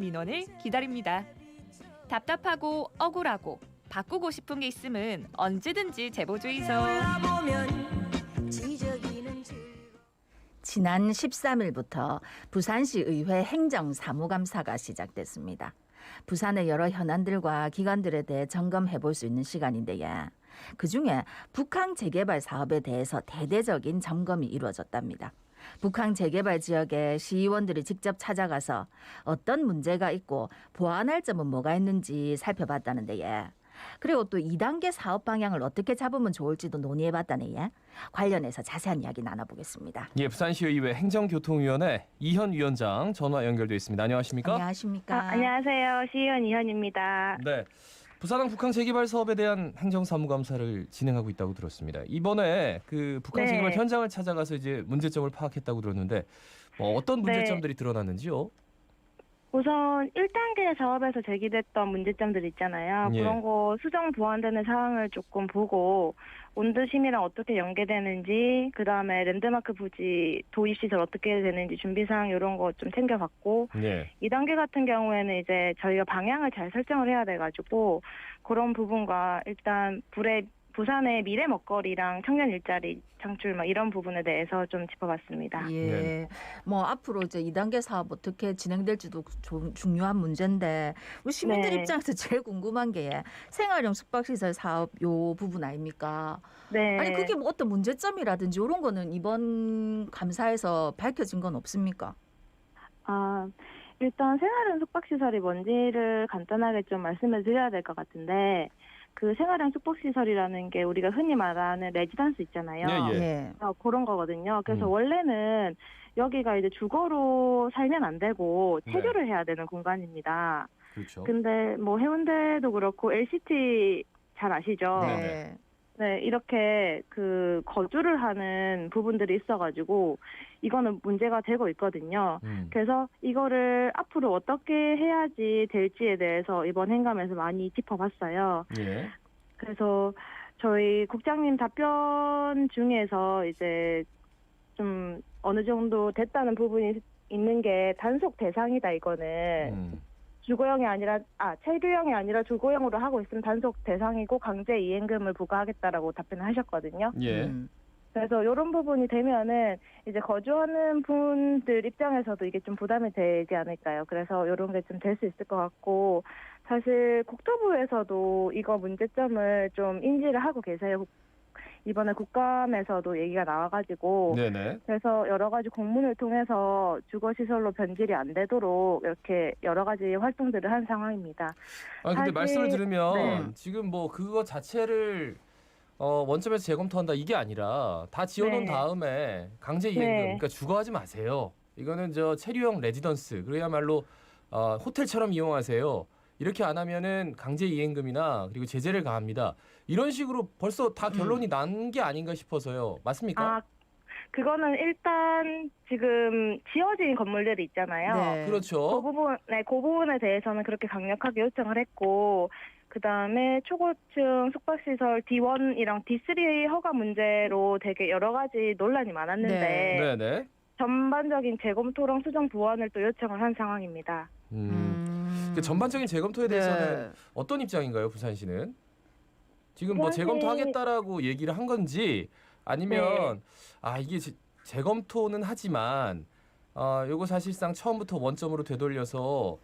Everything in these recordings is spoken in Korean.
민원을 기다립니다. 답답하고 억울하고 바꾸고 싶은 게 있으면 언제든지 제보 주이소. 지난 13일부터 부산시 의회 행정사무감사가 시작됐습니다. 부산의 여러 현안들과 기관들에 대해 점검해 볼 수 있는 시간인데요. 그중에 북항 재개발 사업에 대해서 대대적인 점검이 이루어졌답니다. 북항 재개발 지역에 시의원들이 직접 찾아가서 어떤 문제가 있고 보완할 점은 뭐가 있는지 살펴봤다는데요. 그리고 또 2단계 사업 방향을 어떻게 잡으면 좋을지도 논의해봤다네요. 관련해서 자세한 이야기 나눠보겠습니다. 예, 부산시의회 행정교통위원회 이현 위원장 전화 연결돼 있습니다. 안녕하십니까? 안녕하십니까? 안녕하세요. 시의원 이현입니다. 네, 부산항 북항 재개발 사업에 대한 행정사무감사를 진행하고 있다고 들었습니다. 이번에 그 북항 네. 재개발 현장을 찾아가서 이제 문제점을 파악했다고 들었는데 어떤 문제점들이 드러났는지요? 우선 1단계 사업에서 제기됐던 문제점들 있잖아요. 예. 그런 거 수정 보완되는 사항을 조금 보고 온도심이랑 어떻게 연계되는지, 그다음에 랜드마크 부지 도입시설 어떻게 되는지 준비사항 이런 거 좀 챙겨봤고, 예. 2단계 같은 경우에는 이제 저희가 방향을 잘 설정을 해야 돼가지고 그런 부분과 일단 부산의 미래 먹거리랑 청년 일자리 창출 이런 부분에 대해서 좀 짚어봤습니다. 예. 네. 뭐 앞으로 이제 2단계 사업 어떻게 진행될지도 중요한 문제인데 우리 시민들 네. 입장에서 제일 궁금한 게 생활형 숙박시설 사업 요 부분 아닙니까? 네. 아니 그게 뭐 어떤 문제점이라든지 이런 거는 이번 감사에서 밝혀진 건 없습니까? 일단 생활형 숙박시설이 뭔지를 간단하게 좀 말씀을 드려야 될 것 같은데, 그 생활형 숙박시설이라는 게 우리가 흔히 말하는 레지던스 있잖아요. 예. 그런 거거든요. 그래서 음. 원래는 여기가 이제 주거로 살면 안 되고 네. 체류를 해야 되는 공간입니다. 그렇죠. 근데 뭐 해운대도 그렇고 LCT 잘 아시죠? 네. 네, 이렇게 그 거주를 하는 부분들이 있어가지고 이거는 문제가 되고 있거든요. 그래서 이거를 앞으로 어떻게 해야지 될지에 대해서 이번 행감에서 많이 짚어봤어요. 예. 그래서 저희 국장님 답변 중에서 이제 좀 어느 정도 됐다는 부분이 있는 게 단속 대상이다, 이거는. 주거형이 아니라 체류형이 아니라 주거형으로 하고 있으면 단속 대상이고 강제 이행금을 부과하겠다라고 답변을 하셨거든요. 예. 그래서 이런 부분이 되면은 이제 거주하는 분들 입장에서도 이게 좀 부담이 되지 않을까요? 그래서 이런 게 좀 될 수 있을 것 같고, 사실 국토부에서도 이거 문제점을 좀 인지를 하고 계세요. 이번에 국감에서도 얘기가 나와가지고, 네네. 그래서 여러 가지 공문을 통해서 주거시설로 변질이 안 되도록 이렇게 여러 가지 활동들을 한 상황입니다. 근데 사실- 말씀을 들으면 네. 지금 뭐 그거 자체를 원점에서 재검토한다 이게 아니라 다 지어놓은 네. 다음에 강제 이행금, 네. 그러니까 주거하지 마세요. 이거는 체류형 레지던스, 그야말로 호텔처럼 이용하세요. 이렇게 안 하면은 강제 이행금이나 그리고 제재를 가합니다. 이런 식으로 벌써 다 결론이 난 게 아닌가 싶어서요. 맞습니까? 그거는 일단 지금 지어진 건물들이 있잖아요. 네. 그렇죠. 그 부분에 대해서는 그렇게 강력하게 요청을 했고, 그 다음에 초고층 숙박시설 D1이랑 D3 허가 문제로 되게 여러 가지 논란이 많았는데, 네네. 전반적인 재검토랑 수정 보완을 또 요청을 한 상황입니다. 그 전반적인 재검토에 대해서는 네. 어떤 입장인가요, 부산시는? 지금 뭐 부산시- 재검토하겠다라고 얘기를 한 건지 아니면 이게 재검토는 하지만 요거 사실상 처음부터 원점으로 되돌려서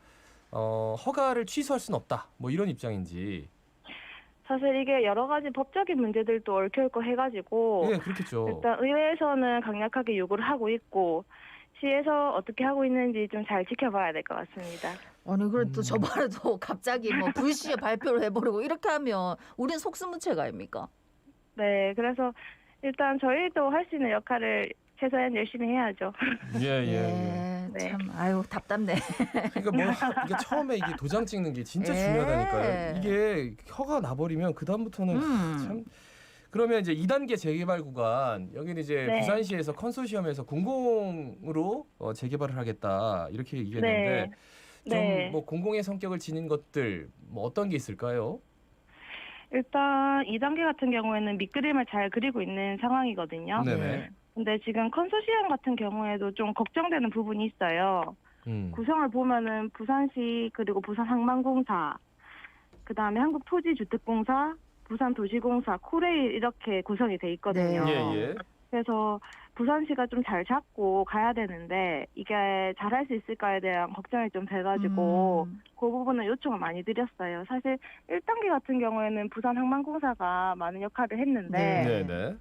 허가를 취소할 수는 없다. 뭐 이런 입장인지. 사실 이게 여러 가지 법적인 문제들도 얽혀있고 해가지고, 네, 그렇겠죠. 일단 의회에서는 강력하게 요구를 하고 있고, 시에서 어떻게 하고 있는지 좀 잘 지켜봐야 될 것 같습니다. 아니 그래도 저번에도 갑자기 뭐 불시에 발표를 해버리고 이렇게 하면 우린 속수무책 아닙니까? 네, 그래서 일단 저희도 할 수 있는 역할을 최소한 열심히 해야죠. 예. 네. 참 아유 답답네. 그러니까 뭐 이게 처음에 이게 도장 찍는 게 진짜 예. 중요하다니까요. 이게 허가 나버리면 그 다음부터는 참. 그러면 이제 2단계 재개발 구간, 여기는 이제 네. 부산시에서 컨소시엄에서 공공으로 재개발을 하겠다 이렇게 얘기했는데 네. 좀 뭐 공공의 성격을 지닌 것들 뭐 어떤 게 있을까요? 일단 2단계 같은 경우에는 밑그림을 잘 그리고 있는 상황이거든요. 네네. 근데 지금 컨소시엄 같은 경우에도 좀 걱정되는 부분이 있어요. 구성을 보면은 부산시 그리고 부산항만공사, 그다음에 한국토지주택공사, 부산도시공사, 코레일 이렇게 구성이 돼 있거든요. 예, 예. 그래서 부산시가 좀 잘 잡고 가야 되는데 이게 잘할 수 있을까에 대한 걱정이 좀 돼가지고 그 부분은 요청을 많이 드렸어요. 사실 1단계 같은 경우에는 부산항만공사가 많은 역할을 했는데 네, 네.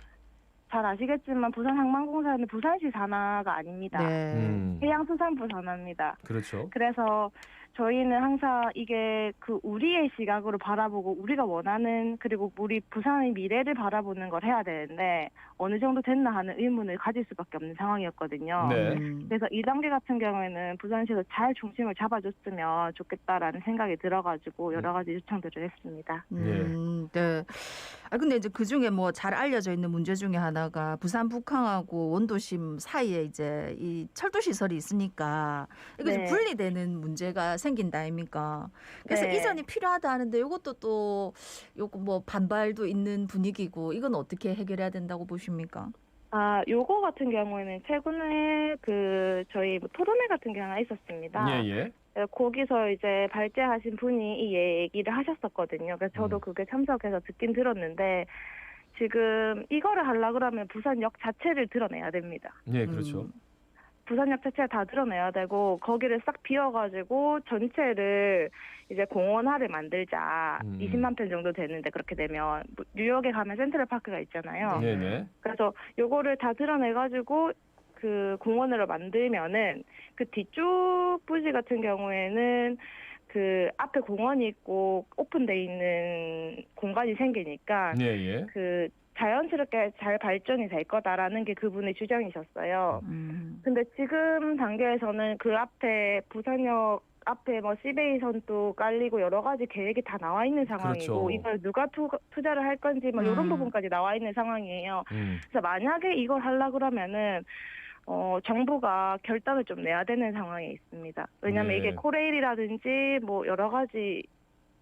잘 아시겠지만 부산항만공사는 부산시 산하가 아닙니다. 네. 해양수산부 산하입니다. 그렇죠. 그래서 저희는 항상 이게 그 우리의 시각으로 바라보고 우리가 원하는 그리고 우리 부산의 미래를 바라보는 걸 해야 되는데 어느 정도 됐나 하는 의문을 가질 수밖에 없는 상황이었거든요. 네. 그래서 2단계 같은 경우에는 부산시에서 잘 중심을 잡아줬으면 좋겠다라는 생각이 들어가지고 여러 가지 요청들을 했습니다. 네. 아 근데 이제 그 중에 뭐 잘 알려져 있는 문제 중에 하나가 부산 북항하고 원도심 사이에 이제 이 철도 시설이 있으니까 이거 좀 네. 분리되는 문제가 생긴다 아닙니까? 그래서 네. 이전이 필요하다 하는데 이것도 또 요거 뭐 반발도 있는 분위기고 이건 어떻게 해결해야 된다고 보십니까? 요거 같은 경우에는 최근에 그 저희 뭐 토론회 같은 게 하나 있었습니다. 예, 예. 거기서 이제 발제하신 분이 이 얘기를 하셨었거든요. 그래서 저도 그게 참석해서 듣긴 들었는데 지금 이거를 하려고 그러면 부산역 자체를 드러내야 됩니다. 예, 그렇죠. 부산역 자체를 다 드러내야 되고 거기를 싹 비워가지고 전체를 이제 공원화를 만들자. 20만 평 정도 되는데 그렇게 되면 뉴욕에 가면 센트럴파크가 있잖아요. 네, 네. 그래서 요거를 다 드러내가지고 그 공원으로 만들면은 그 뒤쪽 부지 같은 경우에는 그 앞에 공원이 있고 오픈돼 있는 공간이 생기니까 예, 예. 그 자연스럽게 잘 발전이 될 거다라는 게 그분의 주장이셨어요. 근데 지금 단계에서는 그 앞에 부산역 앞에 뭐 시베이선도 깔리고 여러 가지 계획이 다 나와 있는 상황이고 그렇죠. 이걸 누가 투자를 할 건지 뭐 이런 부분까지 나와 있는 상황이에요. 그래서 만약에 이걸 하려고 그러면은 정부가 결단을 좀 내야 되는 상황에 있습니다. 왜냐하면 네. 이게 코레일이라든지 뭐 여러 가지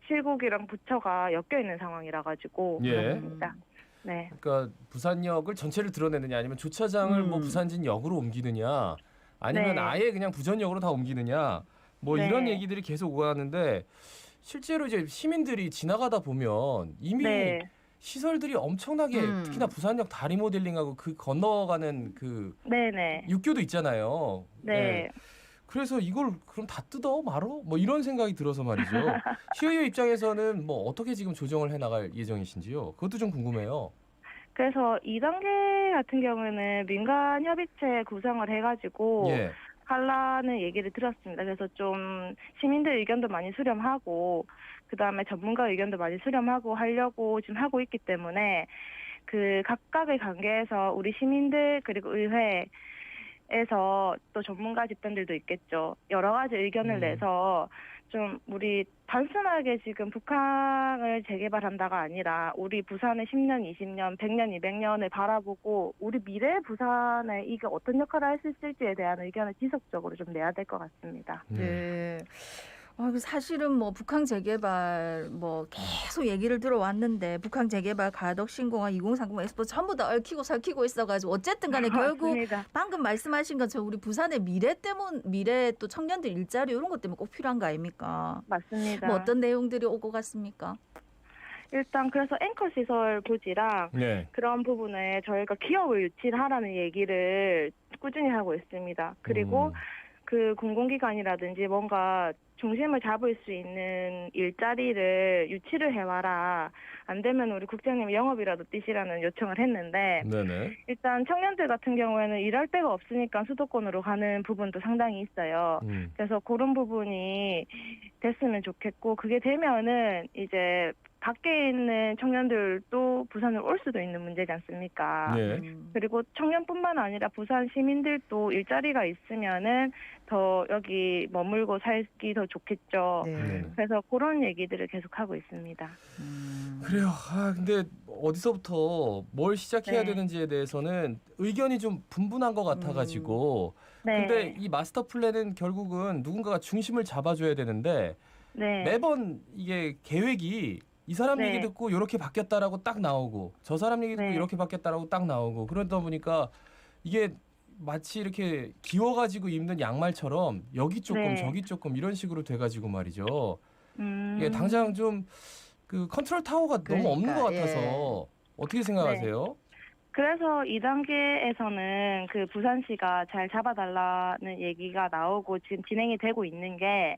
실국이랑 부처가 엮여 있는 상황이라 가지고 예. 그렇습니다. 네. 그러니까 부산역을 전체를 드러내느냐 아니면 주차장을 뭐 부산진역으로 옮기느냐 아니면 네. 아예 그냥 부전역으로 다 옮기느냐 뭐 네. 이런 얘기들이 계속 오가는데 실제로 이제 시민들이 지나가다 보면 이미 네. 시설들이 엄청나게 특히나 부산역 다리 모델링하고 그 건너가는 그 네네. 육교도 있잖아요. 네. 그래서 이걸 그럼 다 뜯어 말어? 뭐 이런 생각이 들어서 말이죠. 시의회 입장에서는 뭐 어떻게 지금 조정을 해나갈 예정이신지요? 그것도 좀 궁금해요. 그래서 2단계 같은 경우에는 민간 협의체 구성을 해가지고 예. 하려는 얘기를 들었습니다. 그래서 좀 시민들 의견도 많이 수렴하고 그다음에 전문가 의견도 많이 수렴하고 하려고 지금 하고 있기 때문에 그 각각의 관계에서 우리 시민들 그리고 의회에서 또 전문가 집단들도 있겠죠. 여러 가지 의견을 내서 좀 우리 단순하게 지금 북한을 재개발한다가 아니라 우리 부산의 10년, 20년, 100년, 200년을 바라보고 우리 미래 부산에 이게 어떤 역할을 할 수 있을지에 대한 의견을 지속적으로 좀 내야 될 것 같습니다. 네. 사실은 뭐 북한 재개발 뭐 계속 얘기를 들어왔는데 북한 재개발 가덕 신공항 2030 엑스포 전부 다 얽히고 설키고 있어가지고 어쨌든 간에 결국 맞습니다. 방금 말씀하신 것처럼 우리 부산의 미래 또 청년들 일자리 이런 것 때문에 꼭 필요한 거 아닙니까? 맞습니다. 뭐 어떤 내용들이 오고 갔습니까? 일단 그래서 앵커 시설 부지랑 네. 그런 부분에 저희가 기업을 유치하라는 얘기를 꾸준히 하고 있습니다. 그리고 그 공공기관이라든지 뭔가 중심을 잡을 수 있는 일자리를 유치를 해와라. 안 되면 우리 국장님이 영업이라도 뛰시라는 요청을 했는데 네네. 일단 청년들 같은 경우에는 일할 데가 없으니까 수도권으로 가는 부분도 상당히 있어요. 그래서 그런 부분이 됐으면 좋겠고 그게 되면은 이제 밖에 있는 청년들도 부산을 올 수도 있는 문제지 않습니까? 네. 그리고 청년뿐만 아니라 부산 시민들도 일자리가 있으면은 더 여기 머물고 살기 더 좋겠죠. 네. 그래서 그런 얘기들을 계속 하고 있습니다. 그래요. 근데 어디서부터 뭘 시작해야 네. 되는지에 대해서는 의견이 좀 분분한 것 같아가지고. 근데 이 마스터 플랜은 결국은 누군가가 중심을 잡아줘야 되는데 네. 매번 이게 계획이 이 사람 네. 얘기 듣고 이렇게 바뀌었다라고 딱 나오고 저 사람 얘기 듣고 네. 이렇게 바뀌었다라고 딱 나오고 그러다 보니까 이게 마치 이렇게 기워가지고 입는 양말처럼 여기 조금 네. 저기 조금 이런 식으로 돼가지고 말이죠. 음. 이게 당장 좀 그 컨트롤 타워가 너무 없는 것 그러니까, 같아서 어떻게 생각하세요? 그래서 2단계에서는 그 부산시가 잘 잡아달라는 얘기가 나오고 지금 진행이 되고 있는 게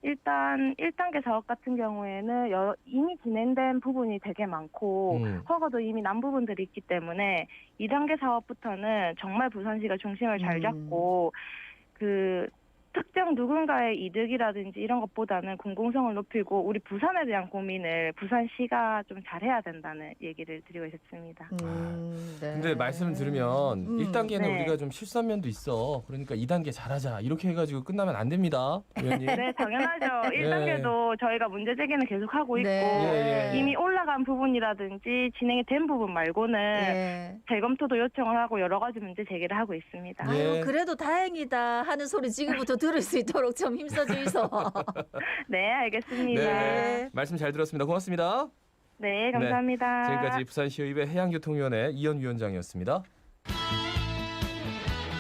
일단 1단계 사업 같은 경우에는 이미 진행된 부분이 되게 많고 허가도 이미 난 부분들이 있기 때문에 2단계 사업부터는 정말 부산시가 중심을 잘 잡고 그 특정 누군가의 이득이라든지 이런 것보다는 공공성을 높이고 우리 부산에 대한 고민을 부산시가 좀 잘해야 된다는 얘기를 드리고 싶습니다. 네. 근데 말씀을 들으면 1단계는 네. 우리가 좀 실수한 면도 있어. 그러니까 2단계 잘하자. 이렇게 해가지고 끝나면 안 됩니다. 의원님. 네, 당연하죠. 1단계도 저희가 문제 제기는 계속 하고 있고 네. 이미 올라간 부분이라든지 진행이 된 부분 말고는 예. 재검토도 요청을 하고 여러 가지 문제 제기를 하고 있습니다. 예. 아유, 그래도 다행이다 하는 소리 지금부터 들을 수 있도록 좀 힘써주이소. 네, 알겠습니다. 네. 말씀 잘 들었습니다. 고맙습니다. 네, 감사합니다. 지금까지 부산시의회 해양교통위원회 이현 위원장이었습니다.